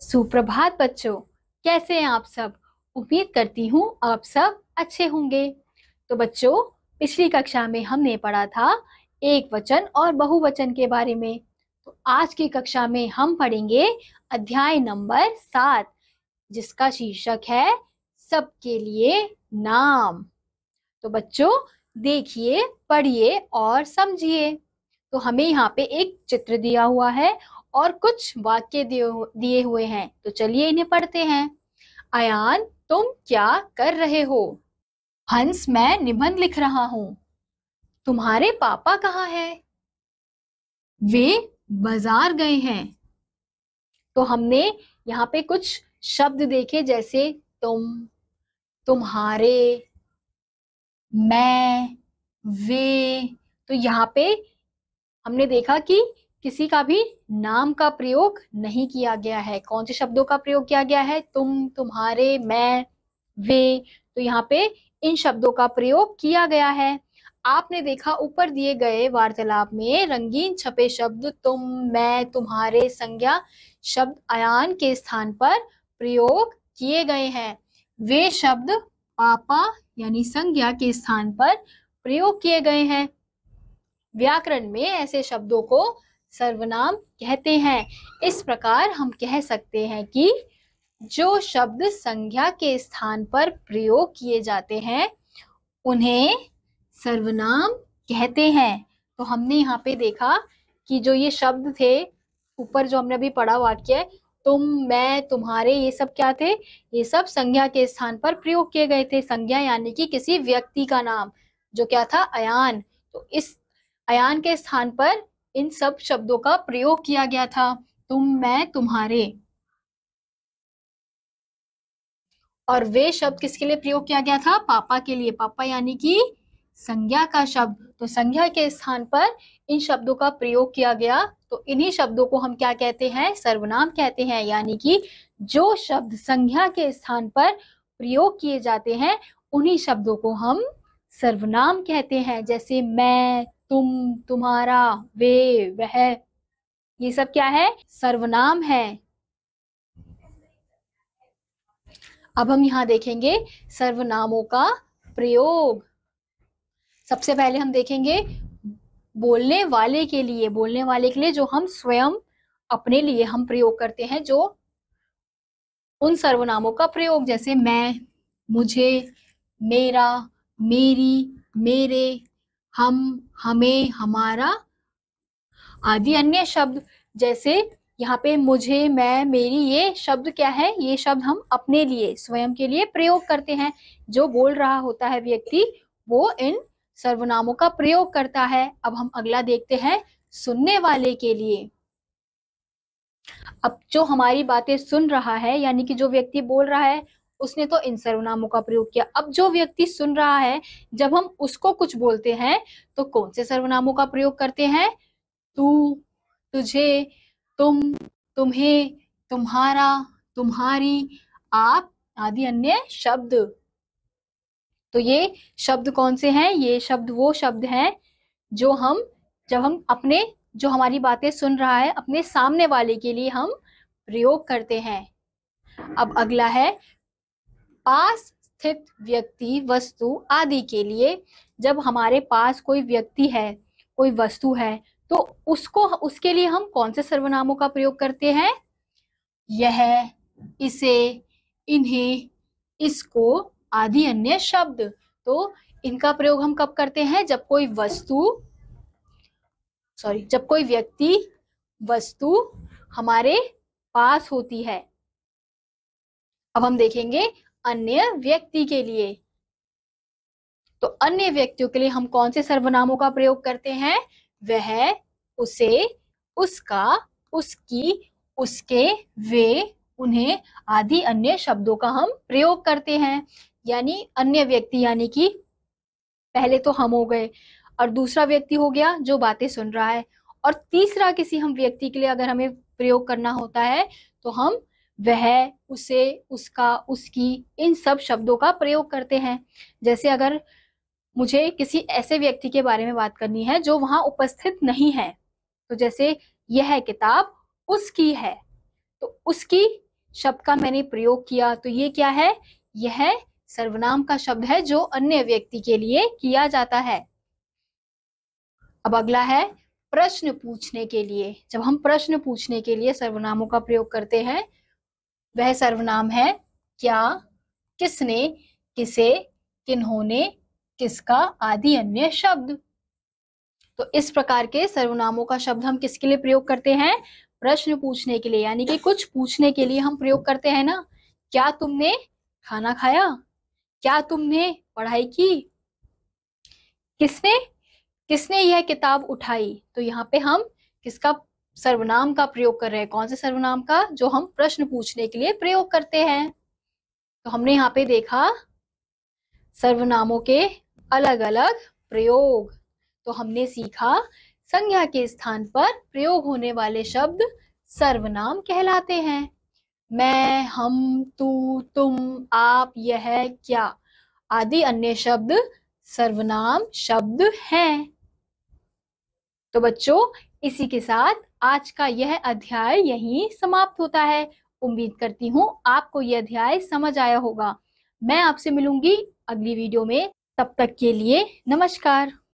सुप्रभात बच्चों, कैसे हैं आप सब। उम्मीद करती हूँ आप सब अच्छे होंगे। तो बच्चों, पिछली कक्षा में हमने पढ़ा था एक वचन और बहुवचन के बारे में। तो आज की कक्षा में हम पढ़ेंगे अध्याय नंबर 7, जिसका शीर्षक है सबके लिए नाम। तो बच्चों, देखिए, पढ़िए और समझिए। तो हमें यहाँ पे एक चित्र दिया हुआ है और कुछ वाक्य दिए हुए हैं। तो चलिए इन्हें पढ़ते हैं। अयान, तुम क्या कर रहे हो? हंस, मैं निबंध लिख रहा हूँ। तुम्हारे पापा कहाँ हैं? वे बाजार गए हैं। तो हमने यहाँ पे कुछ शब्द देखे, जैसे तुम, तुम्हारे, मैं, वे। तो यहाँ पे हमने देखा कि किसी का भी नाम का प्रयोग नहीं किया गया है। कौन से शब्दों का प्रयोग किया गया है? तुम, तुम्हारे, मैं, वे। तो यहाँ पे इन शब्दों का प्रयोग किया गया है। आपने देखा ऊपर दिए गए वार्तालाप में रंगीन छपे शब्द तुम, मैं, तुम्हारे संज्ञा शब्द अयान के स्थान पर प्रयोग किए गए हैं। वे शब्द पापा यानी संज्ञा के स्थान पर प्रयोग किए गए हैं। व्याकरण में ऐसे शब्दों को सर्वनाम कहते हैं। इस प्रकार हम कह सकते हैं कि जो शब्द संज्ञा के स्थान पर प्रयोग किए जाते हैं उन्हें सर्वनाम कहते हैं। तो हमने यहाँ पे देखा कि जो ये शब्द थे, ऊपर जो हमने अभी पढ़ा वाक्य, तुम, मैं, तुम्हारे, ये सब क्या थे? ये सब संज्ञा के स्थान पर प्रयोग किए गए थे। संज्ञा यानी कि किसी व्यक्ति का नाम, जो क्या था? अयान। तो इस अयान के स्थान पर इन सब शब्दों का प्रयोग किया गया था। तुम, मैं, तुम्हारे। और वे शब्द किसके लिए प्रयोग किया गया था? पापा के लिए। पापा यानी कि संज्ञा का शब्द। तो संज्ञा के स्थान पर इन शब्दों का प्रयोग किया गया। तो इन्हीं शब्दों को हम क्या कहते हैं? सर्वनाम कहते हैं। यानी कि जो शब्द संज्ञा के स्थान पर प्रयोग किए जाते हैं उन्हीं शब्दों को हम सर्वनाम कहते हैं। जैसे मैं, तुम, तुम्हारा, वे, वह, ये सब क्या है? सर्वनाम है। अब हम यहाँ देखेंगे सर्वनामों का प्रयोग। सबसे पहले हम देखेंगे बोलने वाले के लिए। बोलने वाले के लिए जो हम स्वयं अपने लिए हम प्रयोग करते हैं, जो उन सर्वनामों का प्रयोग, जैसे मैं, मुझे, मेरा, मेरी, मेरे, हम, हमें, हमारा आदि अन्य शब्द। जैसे यहाँ पे मुझे, मैं, मेरी, ये शब्द क्या है? ये शब्द हम अपने लिए, स्वयं के लिए प्रयोग करते हैं। जो बोल रहा होता है व्यक्ति, वो इन सर्वनामों का प्रयोग करता है। अब हम अगला देखते हैं सुनने वाले के लिए। अब जो हमारी बातें सुन रहा है, यानी कि जो व्यक्ति बोल रहा है, उसने तो इन सर्वनामों का प्रयोग किया। अब जो व्यक्ति सुन रहा है, जब हम उसको कुछ बोलते हैं तो कौन से सर्वनामों का प्रयोग करते हैं? तू, तुझे, तुम, तुम्हें, तुम्हारा, तुम्हारी, आप आदि अन्य शब्द। तो ये शब्द कौन से हैं? ये शब्द वो शब्द हैं जो हम, जब हम अपने, जो हमारी बातें सुन रहा है, अपने सामने वाले के लिए हम प्रयोग करते हैं। अब अगला है पास स्थित व्यक्ति, वस्तु आदि के लिए। जब हमारे पास कोई व्यक्ति है, कोई वस्तु है, तो उसको, उसके लिए हम कौन से सर्वनामों का प्रयोग करते हैं? यह, इसे, इन्हें, इसको आदि अन्य शब्द। तो इनका प्रयोग हम कब करते हैं? जब कोई वस्तु, जब कोई व्यक्ति, वस्तु हमारे पास होती है। अब हम देखेंगे अन्य व्यक्ति के लिए। तो अन्य व्यक्तियों के लिए हम कौन से सर्वनामों का प्रयोग करते हैं? वह, उसे, उसका, उसकी, उसके, वे, उन्हें आदि अन्य शब्दों का हम प्रयोग करते हैं। यानी अन्य व्यक्ति यानी कि पहले तो हम हो गए, और दूसरा व्यक्ति हो गया जो बातें सुन रहा है, और तीसरा किसी हम व्यक्ति के लिए अगर हमें प्रयोग करना होता है तो हम वह, उसे, उसका, उसकी, इन सब शब्दों का प्रयोग करते हैं। जैसे अगर मुझे किसी ऐसे व्यक्ति के बारे में बात करनी है जो वहां उपस्थित नहीं है, तो जैसे यह किताब उसकी है, तो उसकी शब्द का मैंने प्रयोग किया, तो ये क्या है? यह सर्वनाम का शब्द है जो अन्य व्यक्ति के लिए किया जाता है। अब अगला है प्रश्न पूछने के लिए। जब हम प्रश्न पूछने के लिए सर्वनामों का प्रयोग करते हैं, वह सर्वनाम है क्या, किसने, किसे, किन्होंने, किसका आदि अन्य शब्द। तो इस प्रकार के सर्वनामों का शब्द हम किसके लिए प्रयोग करते हैं? प्रश्न पूछने के लिए, यानी कि कुछ पूछने के लिए हम प्रयोग करते हैं ना। क्या तुमने खाना खाया? क्या तुमने पढ़ाई की? किसने किसने यह किताब उठाई? तो यहाँ पे हम किसका सर्वनाम का प्रयोग कर रहे हैं? कौन से सर्वनाम का? जो हम प्रश्न पूछने के लिए प्रयोग करते हैं। तो हमने यहाँ पे देखा सर्वनामों के अलग अलग प्रयोग। तो हमने सीखा संज्ञा के स्थान पर प्रयोग होने वाले शब्द सर्वनाम कहलाते हैं। मैं, हम, तू, तुम, आप, यह, क्या आदि अन्य शब्द सर्वनाम शब्द हैं। तो बच्चों, इसी के साथ आज का यह अध्याय यहीं समाप्त होता है। उम्मीद करती हूँ आपको यह अध्याय समझ आया होगा। मैं आपसे मिलूंगी अगली वीडियो में। तब तक के लिए नमस्कार।